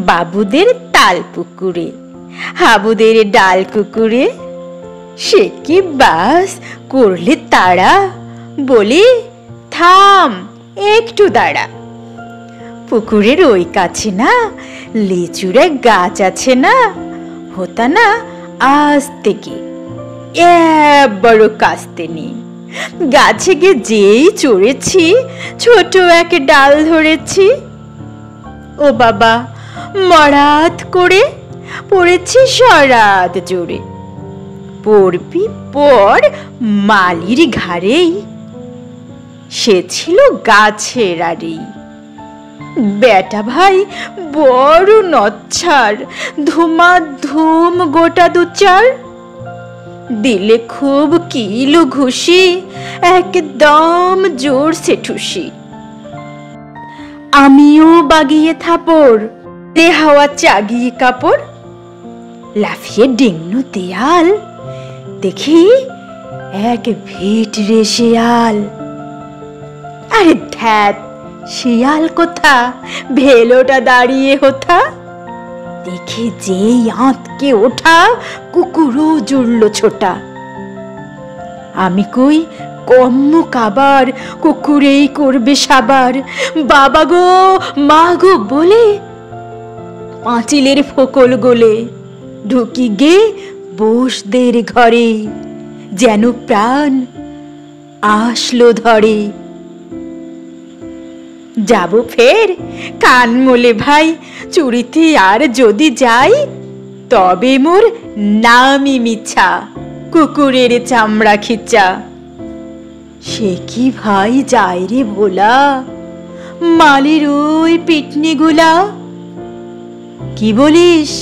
বাবুদের তাল পুকুরে, হাবুদের ডাল কুকুরে, সে কি বাস করলে তারা, বলি থাম একটু দাঁড়া। পুকুরের ওই কাছে না লিচুরে গাছ আছে না, হতা না আস্তে কি বড় কাস্তে নি, গাছে গিয়ে যেই চড়েছি ছোট এক ডাল ধরেছি। ও বাবা মরাত করে পড়েছি সরাত জোরে, পড়বি পর মালির ঘাড়েই, সে ছিল গাছের আড়েই। বেটা ভাই বড় নচ্ছার, ধুমাধুম গোটা দুচার, দিলে খুব কিলু ঘুষি, একদম জোর সে ঠুসি। আমিও বাগিয়ে থাপড়, তে হাওয়া চাগিয়ে কাপড়, লাফিয়ে ডিংনু দেয়াল, দেখি এক ভিটরে শিয়াল। আরে ধ্যাত, শিয়াল কোথা, ভেলোটা দাঁড়িয়ে হোথা, দেখে যেই আঁতকে ওঠা কুকুরও জুড়ল ছোটা। আমি কই কম্ম কাবার, কুকুরেই করবে সাবার, বাবা গো মা গো বলে পাঁচিলের ফোকল গোলে ঢুকি গে বোসদের ঘরে, যেন প্রাণ আসলো ধরে। যাব ফের কান মোলে ভাই, চুরিতে আর যদি যাই, তবে মোর নামই মিছা, কুকুরের চামড়া খিচা। সে কি ভাই যায় রে ভোলা, মালির ওই পিটনি গুলা। কি বলিস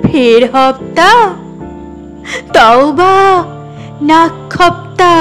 ফের হপ্তা, তাও বা না খপ্তা।